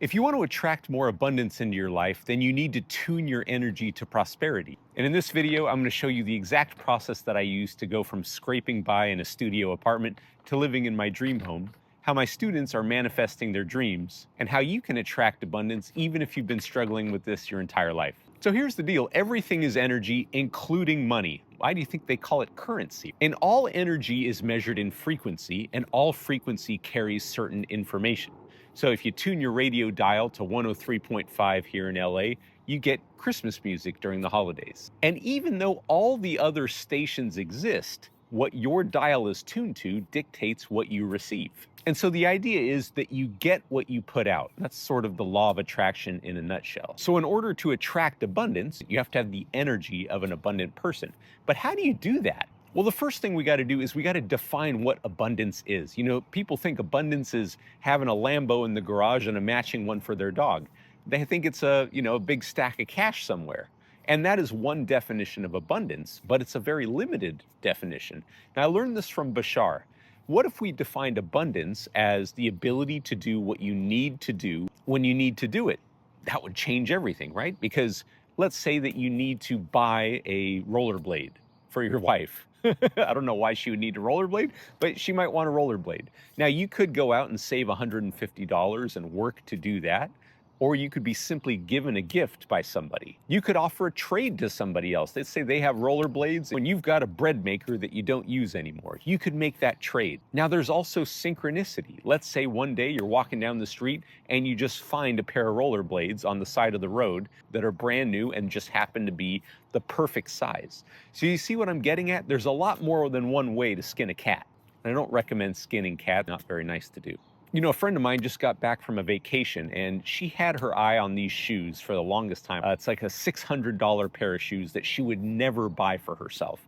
If you want to attract more abundance into your life, then you need to tune your energy to prosperity. And in this video, I'm going to show you the exact process that I use to go from scraping by in a studio apartment to living in my dream home, how my students are manifesting their dreams, and how you can attract abundance even if you've been struggling with this your entire life. So here's the deal. Everything is energy, including money. Why do you think they call it currency? And all energy is measured in frequency, and all frequency carries certain information. So if you tune your radio dial to 103.5 here in LA, you get Christmas music during the holidays. And even though all the other stations exist, what your dial is tuned to dictates what you receive. And so the idea is that you get what you put out. That's sort of the law of attraction in a nutshell. So in order to attract abundance, you have to have the energy of an abundant person. But how do you do that? Well, the first thing we got to do is we got to define what abundance is. You know, people think abundance is having a Lambo in the garage and a matching one for their dog. They think it's a big stack of cash somewhere. And that is one definition of abundance, but it's a very limited definition. Now, I learned this from Bashar. What if we defined abundance as the ability to do what you need to do when you need to do it? That would change everything, right? Because let's say that you need to buy a rollerblade for your wife. I don't know why she would need a rollerblade, but she might want a rollerblade. Now, you could go out and save $150 and work to do that, or you could be simply given a gift by somebody. You could offer a trade to somebody else. Let's say they have rollerblades when you've got a bread maker that you don't use anymore. You could make that trade. Now, there's also synchronicity. Let's say one day you're walking down the street and you just find a pair of rollerblades on the side of the road that are brand new and just happen to be the perfect size. So you see what I'm getting at? There's a lot more than one way to skin a cat. And I don't recommend skinning cats, not very nice to do. You know, a friend of mine just got back from a vacation and she had her eye on these shoes for the longest time. It's like a $600 pair of shoes that she would never buy for herself.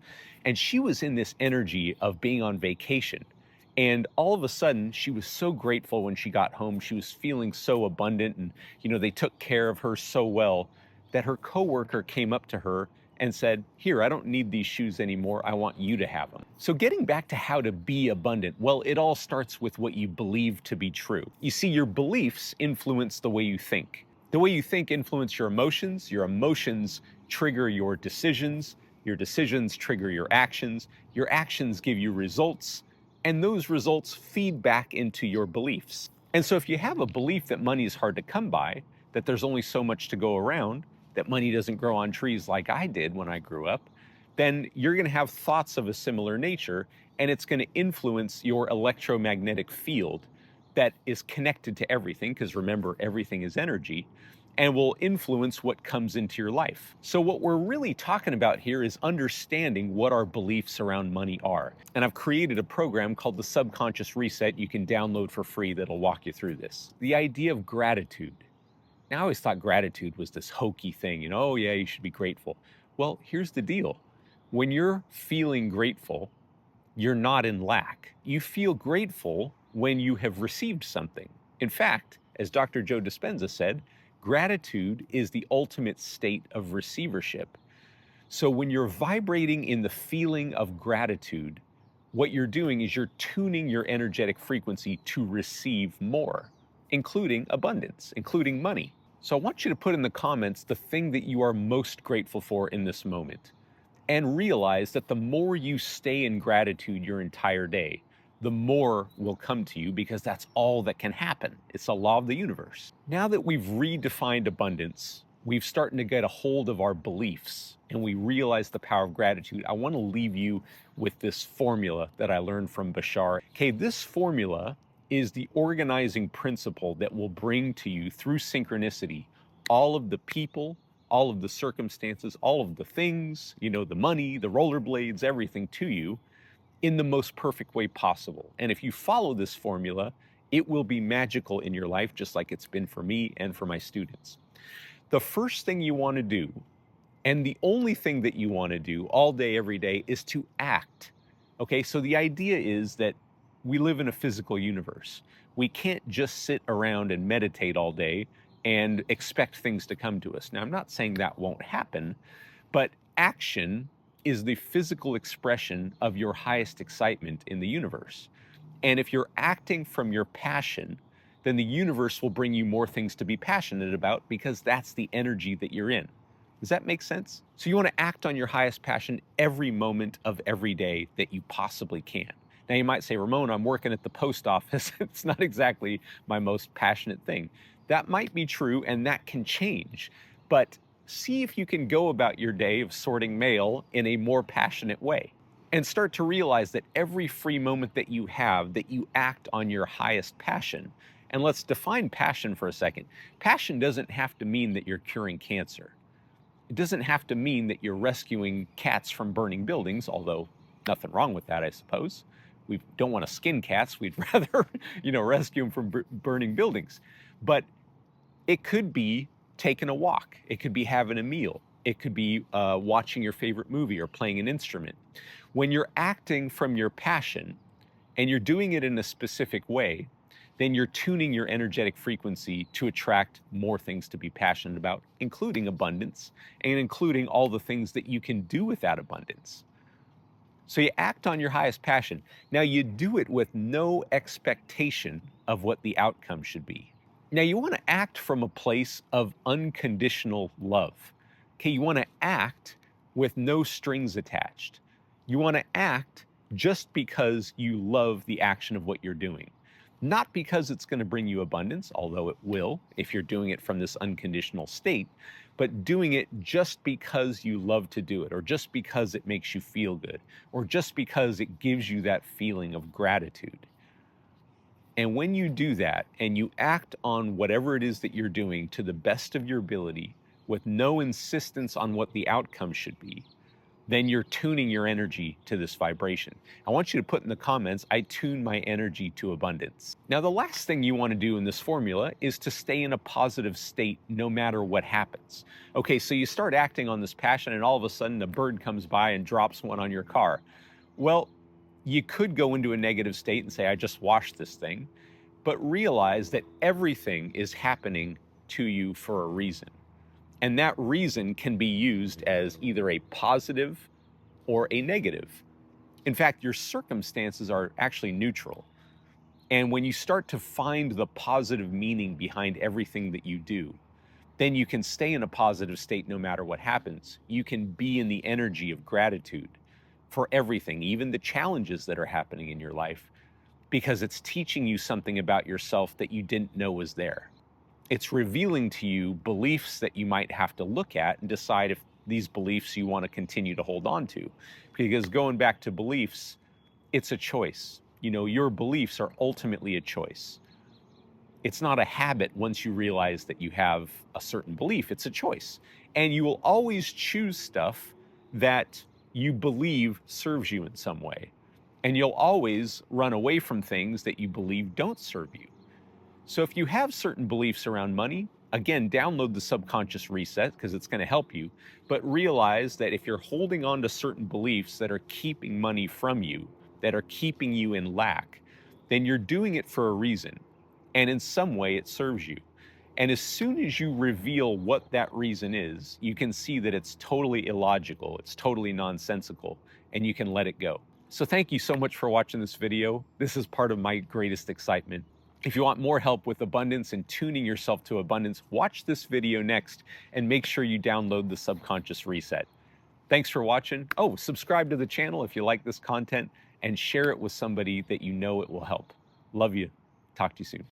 And she was in this energy of being on vacation. And all of a sudden, she was so grateful when she got home. She was feeling so abundant and, they took care of her so well that her coworker came up to her and said, "Here, I don't need these shoes anymore. I want you to have them." So getting back to how to be abundant, well, it all starts with what you believe to be true. You see, your beliefs influence the way you think. The way you think influence your emotions trigger your decisions trigger your actions give you results, and those results feed back into your beliefs. And so if you have a belief that money is hard to come by, that there's only so much to go around, that money doesn't grow on trees like I did when I grew up, then you're going to have thoughts of a similar nature, and it's going to influence your electromagnetic field that is connected to everything, because remember, everything is energy, and will influence what comes into your life. So what we're really talking about here is understanding what our beliefs around money are. And I've created a program called the Subconscious Reset you can download for free that'll walk you through this. The idea of gratitude. Now, I always thought gratitude was this hokey thing, oh yeah, you should be grateful. Well, here's the deal. When you're feeling grateful, you're not in lack. You feel grateful when you have received something. In fact, as Dr. Joe Dispenza said, gratitude is the ultimate state of receivership. So when you're vibrating in the feeling of gratitude, what you're doing is you're tuning your energetic frequency to receive more, including abundance, including money. So I want you to put in the comments the thing that you are most grateful for in this moment. And realize that the more you stay in gratitude your entire day, the more will come to you, because that's all that can happen. It's a law of the universe. Now that we've redefined abundance, we've started to get a hold of our beliefs, and we realize the power of gratitude. I want to leave you with this formula that I learned from Bashar. Okay, this formula is the organizing principle that will bring to you, through synchronicity, all of the people, all of the circumstances, all of the things, the money, the rollerblades, everything to you in the most perfect way possible. And if you follow this formula, it will be magical in your life, just like it's been for me and for my students. The first thing you want to do, and the only thing that you want to do all day, every day, is to act. Okay, so the idea is that we live in a physical universe. We can't just sit around and meditate all day and expect things to come to us. Now, I'm not saying that won't happen, but action is the physical expression of your highest excitement in the universe. And if you're acting from your passion, then the universe will bring you more things to be passionate about because that's the energy that you're in. Does that make sense? So you want to act on your highest passion every moment of every day that you possibly can. Now you might say, Ramon, I'm working at the post office. It's not exactly my most passionate thing. That might be true and that can change, but see if you can go about your day of sorting mail in a more passionate way and start to realize that every free moment that you have, that you act on your highest passion. And let's define passion for a second. Passion doesn't have to mean that you're curing cancer. It doesn't have to mean that you're rescuing cats from burning buildings, although nothing wrong with that, I suppose. We don't want to skin cats. We'd rather, rescue them from burning buildings. But it could be taking a walk. It could be having a meal. It could be watching your favorite movie or playing an instrument. When you're acting from your passion and you're doing it in a specific way, then you're tuning your energetic frequency to attract more things to be passionate about, including abundance and including all the things that you can do with that abundance. So you act on your highest passion. Now you do it with no expectation of what the outcome should be. Now you want to act from a place of unconditional love. Okay, you want to act with no strings attached. You want to act just because you love the action of what you're doing. Not because it's going to bring you abundance, although it will if you're doing it from this unconditional state, but doing it just because you love to do it, or just because it makes you feel good, or just because it gives you that feeling of gratitude. And when you do that and you act on whatever it is that you're doing to the best of your ability with no insistence on what the outcome should be, then you're tuning your energy to this vibration. I want you to put in the comments, I tune my energy to abundance. Now, the last thing you want to do in this formula is to stay in a positive state no matter what happens. Okay, so you start acting on this passion and all of a sudden a bird comes by and drops one on your car. Well, you could go into a negative state and say, I just washed this thing, but realize that everything is happening to you for a reason. And that reason can be used as either a positive or a negative. In fact, your circumstances are actually neutral. And when you start to find the positive meaning behind everything that you do, then you can stay in a positive state no matter what happens. You can be in the energy of gratitude for everything, even the challenges that are happening in your life, because it's teaching you something about yourself that you didn't know was there. It's revealing to you beliefs that you might have to look at and decide if these beliefs you want to continue to hold on to. Because going back to beliefs, it's a choice. Your beliefs are ultimately a choice. It's not a habit once you realize that you have a certain belief. It's a choice. And you will always choose stuff that you believe serves you in some way. And you'll always run away from things that you believe don't serve you. So if you have certain beliefs around money, again, download the subconscious reset because it's going to help you. But realize that if you're holding on to certain beliefs that are keeping money from you, that are keeping you in lack, then you're doing it for a reason. And in some way, it serves you. And as soon as you reveal what that reason is, you can see that it's totally illogical, it's totally nonsensical, and you can let it go. So thank you so much for watching this video. This is part of my greatest excitement. If you want more help with abundance and tuning yourself to abundance, watch this video next and make sure you download the subconscious reset. Thanks for watching. Oh, subscribe to the channel if you like this content and share it with somebody that you know it will help. Love you. Talk to you soon.